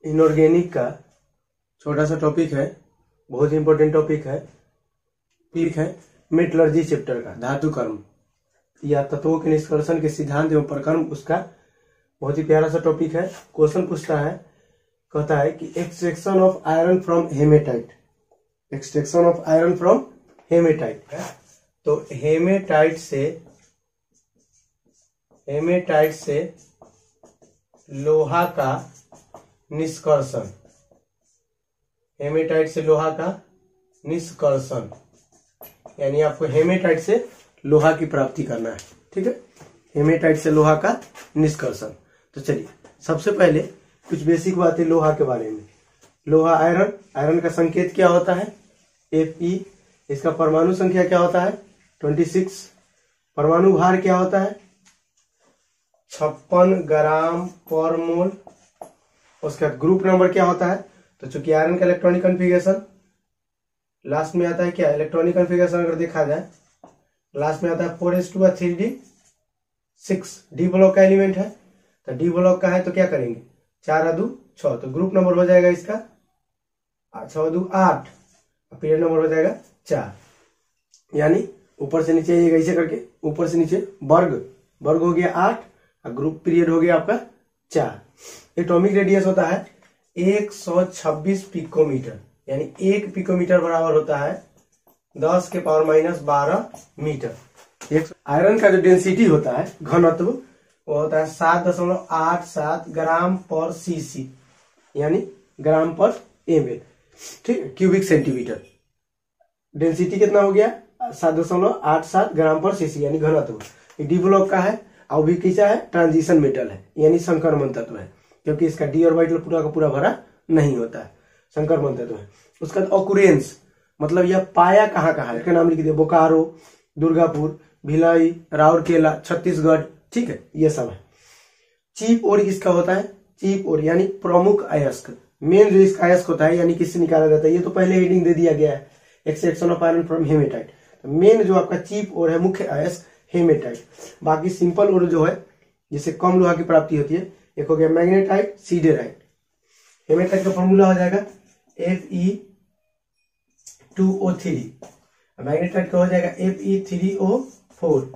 Inorganic का छोटा सा टॉपिक है, बहुत इंपॉर्टेंट टॉपिक है मेटलर्जी चैप्टर का, धातु कर्म या तत्वों के निष्कर्षण के सिद्धांत एवं प्रकर्म, उसका बहुत ही प्यारा सा टॉपिक है। क्वेश्चन पूछता है, कहता है कि extraction of iron from hematite, extraction of iron from hematite. तो हेमेटाइट से लोहा का निष्कर्षण, हेमेटाइट से लोहा का निष्कर्षण, यानी आपको हेमेटाइट से लोहा की प्राप्ति करना है। ठीक है, हेमेटाइट से लोहा का निष्कर्षण। तो चलिए सबसे पहले कुछ बेसिक बातें लोहा के बारे में। लोहा आयरन, आयरन का संकेत क्या होता है? Fe। इसका परमाणु संख्या क्या होता है? 26। परमाणु भार क्या होता है? 56 ग्राम पर मोल। उसका ग्रुप नंबर क्या होता है? तो चूंकि आयरन का इलेक्ट्रॉनिक कॉन्फ़िगरेशन लास्ट में आता है, क्या इलेक्ट्रॉनिक कॉन्फ़िगरेशन अगर देखा जाए लास्ट में आता है 4s2 3d6। डी ब्लॉक का एलिमेंट है, तो डी ब्लॉक का है तो क्या करेंगे 4 2 6, तो ग्रुप नंबर हो जाएगा इसका 6 2 8, पीरियड नंबर हो जाएगा 4। यानी ऊपर से नीचे ये ऐसे करके ऊपर से नीचे वर्ग हो गया 8 और ग्रुप पीरियड हो गया आपका 4। एटॉमिक रेडियस होता है 126 पिकोमीटर, यानी 1 पिकोमीटर बराबर होता है 10 के पावर -12 मीटर। आयरन का जो डेंसिटी होता है, घनत्व, वो होता है 7.87 ग्राम पर सीसी, यानी ग्राम पर ml। ठीक है, क्यूबिक सेंटीमीटर। डेंसिटी कितना हो गया? 7.87 ग्राम पर सीसी, यानी घनत्व। डी ब्लॉक का है और भी कैसा है? ट्रांजिशन मेटल है, यानी संक्रमण तत्व है, क्योंकि इसका डी ऑर्बिटल पूरा का पूरा भरा नहीं होता है, संक्रमण तत्व है। उसका ऑकुरेंस मतलब यह पाया कहाँ कहाँ है, नाम लिख दिया, बोकारो, दुर्गापुर, भिलाई, राउरकेला, छत्तीसगढ़। ठीक है, ये सब है। चीप ओर किसका होता है? चीप ओर यानी प्रमुख अयस्क, मेन जो इसका अयस्क होता है, यानी किससे निकाला जाता है, ये तो पहले हेडिंग दे दिया गया है, extraction of iron from hematite. तो मेन जो आपका चीप ओर है, मुख्य अयस्क हेमेटाइट। बाकी सिंपल ओर जो है, जिससे कम लोहा की प्राप्ति होती है, एक हो गया मैग्नेटाइट, सीडेराइट। हेमेटाइट का फॉर्मूला हो जाएगा Fe2O3, मैग्नेटाइट का हो जाएगा Fe3O4,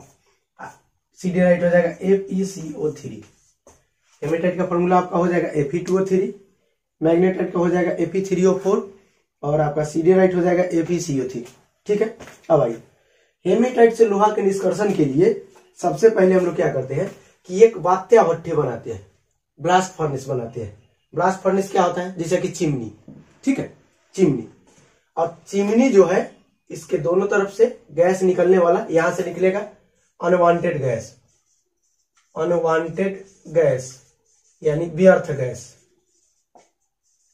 सीडेराइट हो जाएगा FeCO3। हेमेटाइट का फॉर्मूला आपका हो जाएगा Fe2O3, मैग्नेटाइट का हो जाएगा Fe3O4 और आपका सीडेराइट हो जाएगा FeCO3। ठीक है, अब आइए हेमेटाइट से लोहा के निष्कर्षण के लिए सबसे पहले हम लोग क्या करते हैं कि एक वात्या भट्ठी बनाते हैं, ब्लास्ट फर्नेस बनाते हैं। ब्लास्ट फर्नेस क्या होता है? जैसे कि चिमनी। ठीक है, चिमनी। और चिमनी जो है, इसके दोनों तरफ से गैस निकलने वाला, यहां से निकलेगा अनवांटेड गैस, अनवांटेड गैस यानी व्यर्थ गैस,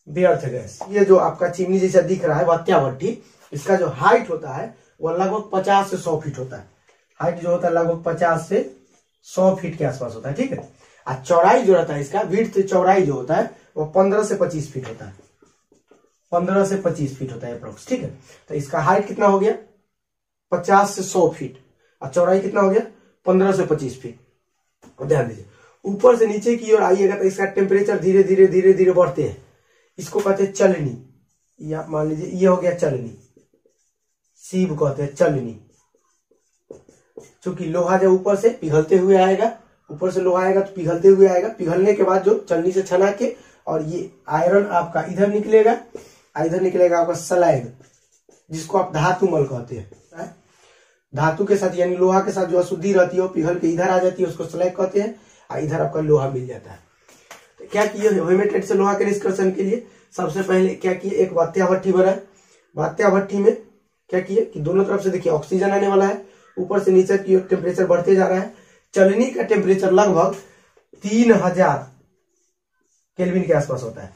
व्यर्थ गैस। ये जो आपका चिमनी जैसा दिख रहा है वात्या भट्ठी, इसका जो हाइट होता है वह लगभग 50 से 100 फीट होता है। हाइट जो होता है लगभग 50 से 100 फीट के आसपास होता है। ठीक है, और चौड़ाई जो रहता है इसका, विड्थ चौड़ाई जो होता है वो 15 से 25 फीट होता है, 15 से 25 फीट होता है अप्रोक्स। ठीक है, तो इसका हाइट कितना हो गया 50 से 100 फीट और चौड़ाई कितना हो गया 15 से 25 फीट। ध्यान दीजिए, ऊपर से नीचे की ओर आइएगा तो इसका टेम्परेचर धीरे धीरे धीरे धीरे बढ़ते हैं, इसको कहते हैं चलनी। या मान लीजिए ये हो गया चलनी, सीब कहते हैं चलनी। क्योंकि लोहा जब ऊपर से पिघलते हुए आएगा, ऊपर से लोहा आएगा तो पिघलते हुए आएगा, पिघलने के बाद जो चलनी से छना के और ये आयरन आपका इधर निकलेगा, इधर निकलेगा आपका स्लैग, जिसको आप धातु मल कहते हैं। धातु के साथ यानी लोहा के साथ जो अशुद्धि रहती है वो पिघल के इधर आ जाती है, उसको स्लैग कहते हैं, और इधर आपका लोहा मिल जाता है। तो क्या किए हेमेटाइट से लोहा के निष्कर्षण के लिए? सबसे पहले क्या किए, एक वात्या भट्ठी बना। वात्या भट्ठी में क्या किए कि दोनों तरफ से देखिए ऑक्सीजन आने वाला है, ऊपर से नीचे की टेम्परेचर बढ़ते जा रहा है। चलनी का टेम्परेचर लगभग 3000 केल्विन के आसपास होता है।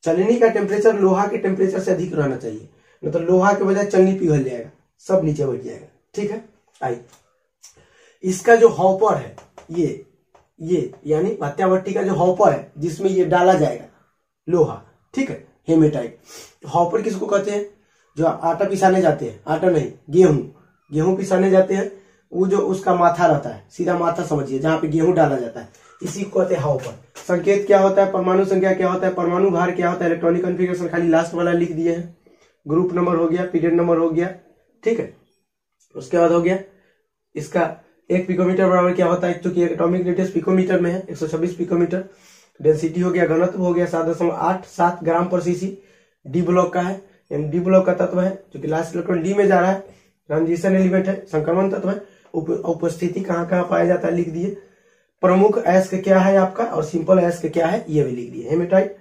चलनी का टेम्परेचर लोहा के टेम्परेचर से अधिक रहना चाहिए, नहीं तो लोहा के बजाय चलनी पिघल जाएगा, सब नीचे बैठ जाएगा। ठीक है, आइए इसका जो हॉपर है, ये यानी वात्या भट्ठी का जो हॉपर है जिसमें ये डाला जाएगा लोहा। ठीक है, हेमेटाइट। हॉपर किसको कहते हैं? जो आटा पिसाने जाते हैं, आटा नहीं गेहूं पिसाने जाते हैं, वो जो उसका माथा रहता है, सीधा माथा समझिए, जहां पे गेहूं डाला जाता है, इसी को कहते हैं हॉपर। संकेत क्या होता है, परमाणु संख्या क्या होता है, परमाणु भार क्या होता है, इलेक्ट्रॉनिक कॉन्फ़िगरेशन खाली लास्ट वाला लिख दिए हैं। ग्रुप नंबर हो गया, पीरियड नंबर हो गया, ठीक है। उसके बाद हो गया इसका 1 पिकोमीटर बराबर क्या होता है, क्योंकि एटॉमिक रेडियस पिकोमीटर में है, 126 पिकोमीटर। डेंसिटी हो गया, घनत्व हो गया 7.87 ग्राम पर सीसी। डी ब्लॉक का है, डी ब्लॉक का तत्व है, क्योंकि लास्ट इलेक्ट्रॉन डी में जा रहा है, ट्रांजिशन एलिमेंट है, संक्रमण तत्व है। उपस्थिति कहाँ कहाँ पाया जाता है लिख दिए। प्रमुख अयस्क क्या है आपका, और सिंपल अयस्क क्या है ये भी लिख दिए। Hematite,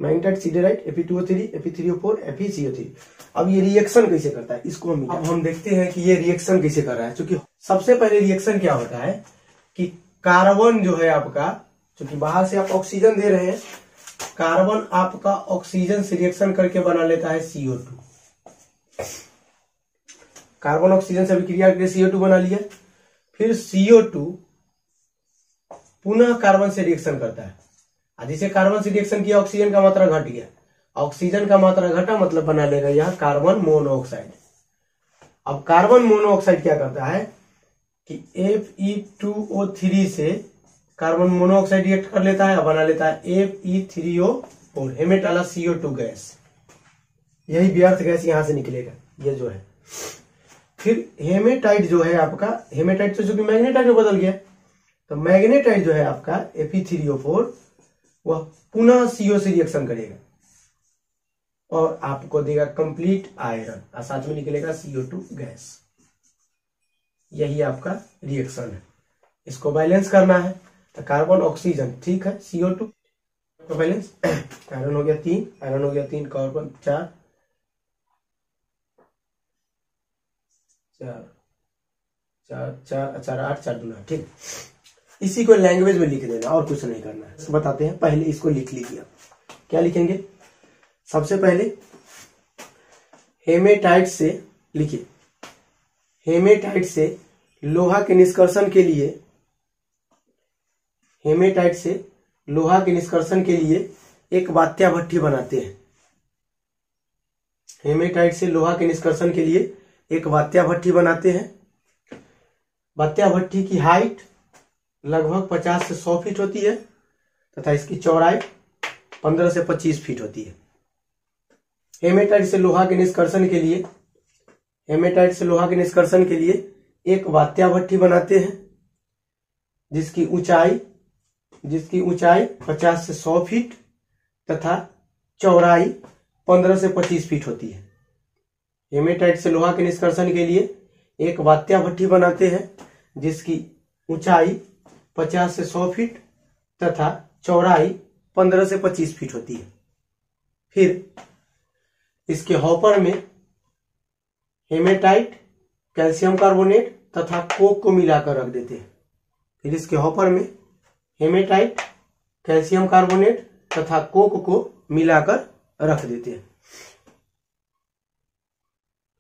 magnetite, siderite, Fe2O3, Fe3O4, FeCO3। अब ये रिएक्शन कैसे करता है इसको हम देखते हैं कि ये रिएक्शन कैसे कर रहा है। क्योंकि सबसे पहले रिएक्शन क्या होता है कि कार्बन जो है आपका, क्योंकि बाहर से आप ऑक्सीजन दे रहे हैं, कार्बन आपका ऑक्सीजन से रिएक्शन करके बना लेता है CO2। कार्बन ऑक्सीजन से अभिक्रिया करके CO2 बना लिया। फिर CO2 पुनः कार्बन से रिएक्शन करता है। जैसे कार्बन से रिएक्शन किया, ऑक्सीजन का मात्रा घट गया, ऑक्सीजन का मात्रा घटा मतलब बना लेगा यह कार्बन मोनोऑक्साइड। अब कार्बन मोनोऑक्साइड क्या करता है कि Fe2O3 से कार्बन मोनोऑक्साइड रिएक्ट कर लेता है और बना लेता है Fe3O4, हेमेट वाला CO2 गैस। यही व्यर्थ गैस यहां से निकलेगा, ये जो है। फिर हेमेटाइट जो है आपका, हेमेटाइट तो चूंकि मैग्नेटाइट में बदल गया, तो मैग्नेटाइट जो है आपका Fe3O4 वह पुनः CO से रिएक्शन करेगा और आपको देगा कंप्लीट आयरन, और साथ में निकलेगा CO2 गैस। यही आपका रिएक्शन है। इसको बैलेंस करना है तो कार्बन ऑक्सीजन, ठीक है, CO2 तो बैलेंस। आयरन हो गया 3, आयरन हो गया 3, कार्बन 4 8, 4 दूना, ठीक। इसी को लैंग्वेज में लिख देना और कुछ नहीं करना है। बताते हैं, पहले इसको लिख लीजिए। क्या लिखेंगे, सबसे पहले हेमेटाइट से लिखिए। हेमेटाइट से लोहा के निष्कर्षण के लिए, हेमेटाइट से लोहा के निष्कर्षण के लिए एक वात्या भट्ठी बनाते हैं। हेमेटाइट से लोहा के निष्कर्षण के लिए एक वात्या भट्ठी बनाते हैं। वात्या भट्ठी की हाइट लगभग 50 से 100 फीट होती है तथा इसकी चौड़ाई 15 से 25 फीट होती है। हेमेटाइट से लोहा के निष्कर्षण के लिए, हेमेटाइट से लोहा के निष्कर्षण के लिए एक वात्या भट्ठी बनाते हैं जिसकी ऊंचाई 50 से 100 फीट तथा चौड़ाई 15 से 25 फीट होती है। हेमेटाइट से लोहा के निष्कर्षण के लिए एक वात्या भट्ठी बनाते हैं जिसकी ऊंचाई 50 से 100 फीट तथा चौड़ाई 15 से 25 फीट होती है। फिर इसके हॉपर में हेमेटाइट, कैल्शियम कार्बोनेट तथा कोक को मिलाकर रख देते हैं। फिर इसके हॉपर में हेमेटाइट, कैल्शियम कार्बोनेट तथा कोक को मिलाकर रख देते हैं।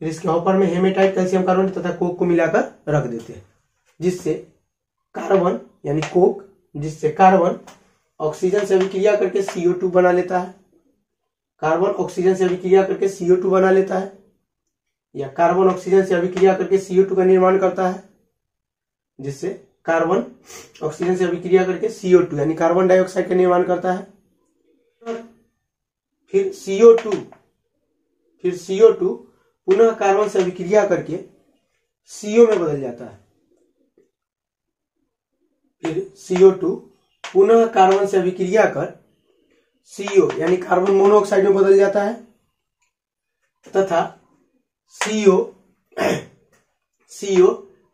फिर इसके हॉपर में हेमेटाइट, कैल्शियम कार्बोनेट तथा कोक को मिलाकर रख देते हैं, जिससे कार्बन यानी कोक, जिससे कार्बन ऑक्सीजन से अभिक्रिया करके CO2 बना लेता है। कार्बन ऑक्सीजन से अभिक्रिया करके CO2 बना लेता है, या कार्बन ऑक्सीजन से अभिक्रिया करके CO2 का निर्माण करता है, जिससे कार्बन ऑक्सीजन से अभिक्रिया करके CO2 यानी कार्बन डाइऑक्साइड का निर्माण करता है। फिर CO2 पुनः कार्बन से अभिक्रिया करके CO में बदल जाता है। फिर CO2 पुनः कार्बन से अभिक्रिया कर CO यानी कार्बन मोनोऑक्साइड में बदल जाता है तथा CO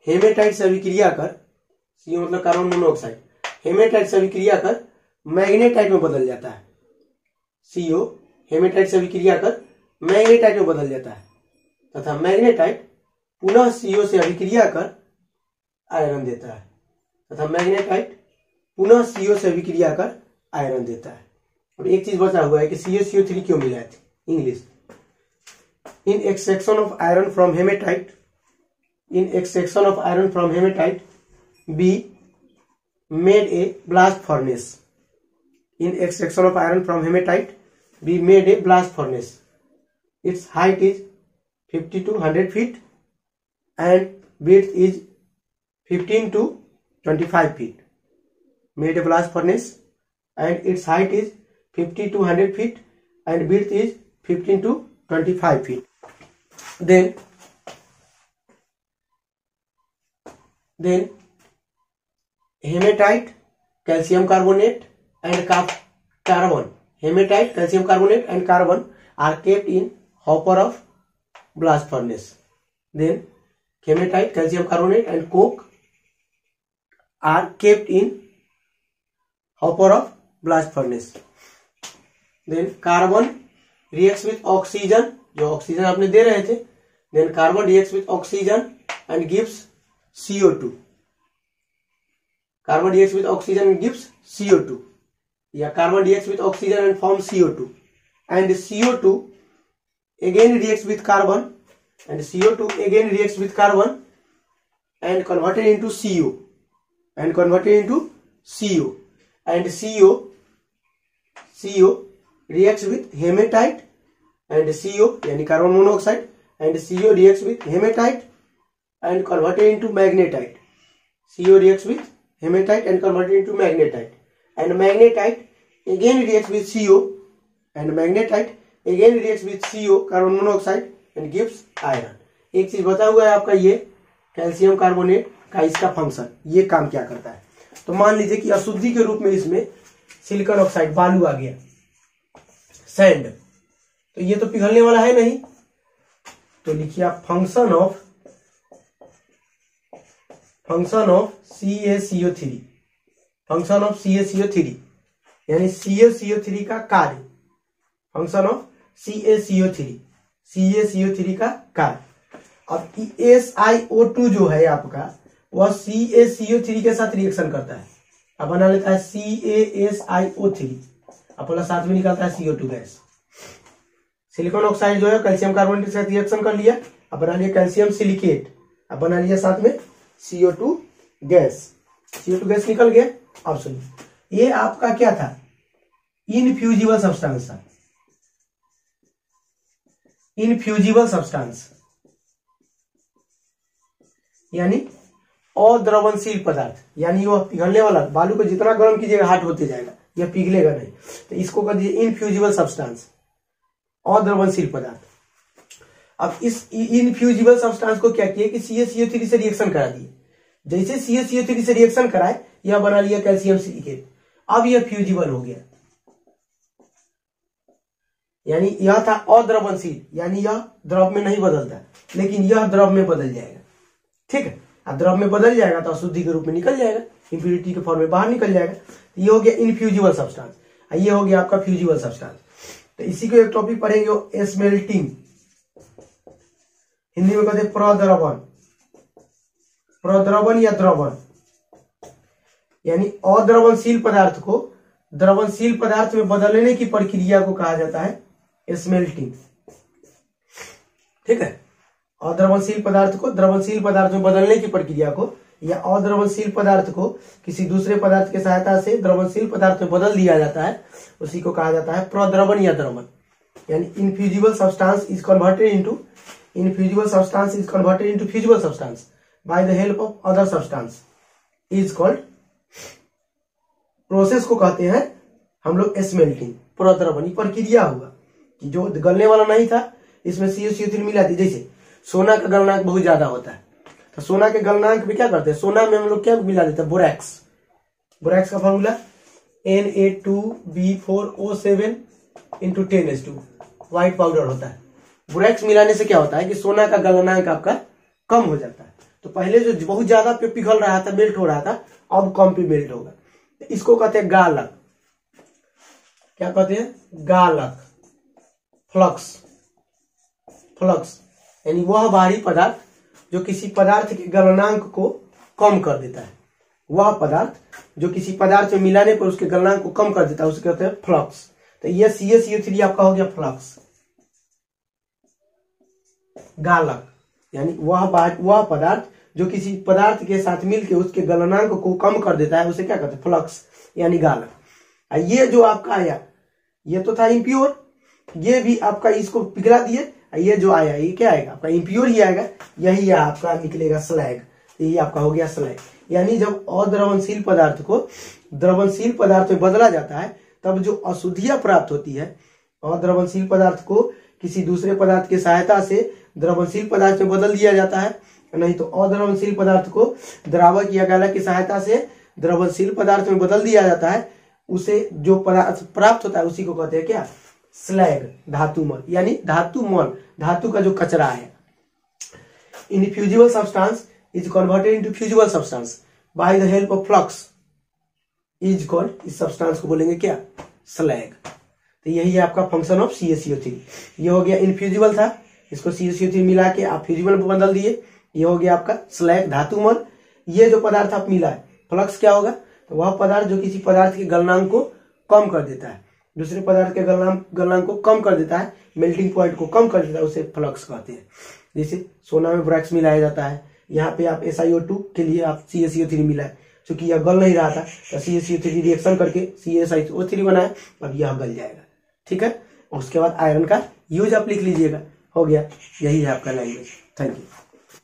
हेमेटाइट से अभिक्रिया कर, CO मतलब कार्बन मोनोऑक्साइड, हेमेटाइट से अभिक्रिया कर मैग्नेटाइट में बदल जाता है। CO हेमेटाइट से अभिक्रिया कर मैग्नेटाइट में बदल जाता है तथा मैग्नेटाइट पुनः CO से अभिक्रिया कर आयरन देता है तथा मैग्नेटाइट पुनः CO से अभिक्रिया कर आयरन देता है। और एक चीज बचा हुआ है कि CaCO3 क्यों मिला है, English. In extraction of iron from hematite, be made a blast furnace. In extraction of iron from hematite be made a blast furnace. It's height is 50 to 100 feet and width is 15 to 25 feet. Made a blast furnace and its height is 50 to 100 feet and width is 15 to 25 feet. Then hematite, calcium carbonate and carbon. Hematite, calcium carbonate and carbon are kept in hopper of blast furnace. Then hematite, calcium carbonate and coke are kept in hopper of blast furnace. Then carbon reacts with oxygen, जो oxygen आपने दे रहे थे. Then carbon reacts with oxygen and gives CO2. Carbon reacts with oxygen and gives CO2. या carbon reacts with oxygen and forms CO2. And CO2 again reacts with carbon, and CO2 again reacts with carbon and converted into CO, and converted into CO, and CO reacts with hematite and CO यानी carbon monoxide, and CO reacts with hematite and converted into magnetite. CO reacts with hematite and converted into magnetite, and magnetite again reacts with CO, and magnetite again reacts with CO carbon monoxide and gives iron. एक चीज बता हुआ है आपका ये calcium carbonate का इसका function, ये काम क्या करता है. तो मान लीजिए कि अशुद्धि के रूप में इसमें सिलिकॉन ऑक्साइड बालू आ गया, सैंड, तो ये तो पिघलने वाला है नहीं. तो लिखिए आप function of CaCO3, function of CaCO3 यानी CaCO3 का कार्य, फंक्शन ऑफ CaCO3 का कार्य. अब SiO2 जो है आपका वह CaCO3 के साथ रिएक्शन करता है. अब बना लेता है CaSiO3, अपना साथ में निकलता है CO2 गैस. सिलिकॉन ऑक्साइड जो है कैल्शियम कार्बोनेट के साथ रिएक्शन कर लिया, अब बना लिया कैल्शियम सिलिकेट, अब बना लिया साथ में CO2 गैस. CO2 गैस निकल गया. अब सुनिए, ये आपका क्या था, इनफ्यूजिबल सब्सटेंस था. इनफ्यूजिबल सब्सटेंस यानी अद्रवणशील पदार्थ, यानी वह पिघलने वाला, बालू को जितना गर्म कीजिएगा हार्ड होते जाएगा, यह पिघलेगा नहीं. तो इसको कर दीजिए इनफ्यूजिबल सब्सटेंस, अद्रवणशील पदार्थ. अब इस इनफ्यूजिबल सब्सटेंस को क्या किया कि CaCO3 से रिएक्शन करा दिए. जैसे CaCO3 से रिएक्शन कराए, यह बना लिया कैल्शियम सिलिकेट. अब यह फ्यूजिबल हो गया, यानी यह था अद्रवणशील, यानी यह द्रव में नहीं बदलता, लेकिन यह द्रव में बदल जाएगा. ठीक है, अब द्रव में बदल जाएगा तो अशुद्धि के रूप में निकल जाएगा, इंप्यूरिटी के फॉर्म में बाहर निकल जाएगा. ये हो गया इनफ्यूजिबल सब्सटेंस, ये हो गया आपका फ्यूजिबल सब्सटेंस. तो इसी को एक टॉपिक पढ़ेंगे स्मेल्टिंग, हिंदी में कहते हैं प्रद्रवण, प्रद्रवण या द्रवण, यानी अद्रवणशील पदार्थ को द्रवणशील पदार्थ में बदलने की प्रक्रिया को कहा जाता है स्मेल्टिंग. ठीक है, अद्रवणशील पदार्थ को द्रवणशील पदार्थ में बदलने की प्रक्रिया को, या अद्रवणशील पदार्थ को किसी दूसरे पदार्थ की सहायता से द्रवणशील पदार्थ में बदल दिया जाता है, उसी को कहा जाता है प्रद्रवण या द्रवण. यानी infusible substance is converted into fusible substance by the help of other substance is called, process को कहते हैं हम लोग स्मेल्टिंग, प्रद्रवण. प्रक्रिया हुआ कि जो गलने वाला नहीं था इसमें CaCO3 मिला थी. जैसे सोना का गलनांक बहुत ज्यादा होता है, तो सोना के गलनांक में क्या करते हैं, सोना में हम लोग क्या मिला देते हैं, बोरैक्स. बोरैक्स का formula Na2B4O7 × 10H2, white powder होता है. बोरैक्स मिलाने से क्या होता है कि सोना का गलनांक आपका कम हो जाता है. तो पहले जो बहुत ज्यादा पे पिघल रहा था, मेल्ट हो रहा था, अब कम पे मेल्ट होगा. इसको कहते हैं गालक. क्या कहते हैं, गालक. फ्लक्स, फ्लक्स यानी वह बाहरी पदार्थ जो किसी पदार्थ के गलनांक को कम कर देता है, वह पदार्थ जो किसी पदार्थ में मिलाने पर उसके गलनांक को कम कर देता है, उसे कहते हैं फ्लक्स. तो यह CaCO3 आपका हो गया फ्लक्स. गालक यानी वह पदार्थ जो किसी पदार्थ के साथ मिलकर उसके गलनांक को कम कर देता है, उसे क्या कहते हैं, फ्लक्स यानी गालक. ये जो आपका आया ये तो था इम्प्योर, ये भी आपका इसको पिघला दिए, ये जो आया ये क्या आएगा आपका इम्प्योर ही आएगा, यही आपका निकलेगा स्लैग. ये आपका हो गया स्लैग. यानी जब अद्रवणशील पदार्थ को द्रवणशील पदार्थ में बदला जाता है तब जो अशुद्धियां प्राप्त होती है, अद्रवणशील पदार्थ को किसी दूसरे पदार्थ की सहायता से द्रवणशील पदार्थ में बदल दिया जाता है, नहीं तो अद्रवणशील पदार्थ को द्रावक या गालक की सहायता से द्रवणशील पदार्थ में बदल दिया जाता है, उसे जो पदार्थ प्राप्त होता है उसी को कहते हैं क्या, स्लैग, धातुमल, यानी धातुमल, धातु का जो कचरा है। Infusible substance is converted into fusible substance by the help of flux is called, इस सब्सटेंस को बोलेंगे क्या, स्लैग। तो यही है आपका फंक्शन ऑफ CaCO3। ये हो गया इनफ्यूजिबल था, इसको CaCO3 मिला के आप फ्यूजिबल में बदल दिए, ये हो गया आपका स्लैग, धातुमल। ये जो पदार्थ आप मिला है, फ्लक्स क्या होगा, तो वह पदार्थ जो किसी पदार्थ के गलनांक को कम कर देता है, दूसरे पदार्थ के गलनांक को कम कर देता है, मेल्टिंग पॉइंट को कम कर देता है, उसे फ्लक्स कहते हैं। जैसे सोना में बोरॉक्स मिलाया जाता है, यहाँ पे आप SiO2 के लिए आप CaCO3 मिला है, क्योंकि यह गल नहीं रहा था तो CaCO3 रिएक्शन करके CaSiO3 बनाया, अब यह गल जाएगा, ठीक है। और उसके बाद आयरन का यूज आप लिख लीजिएगा, हो गया। यही है आपका लैंग्वेज। Thank you.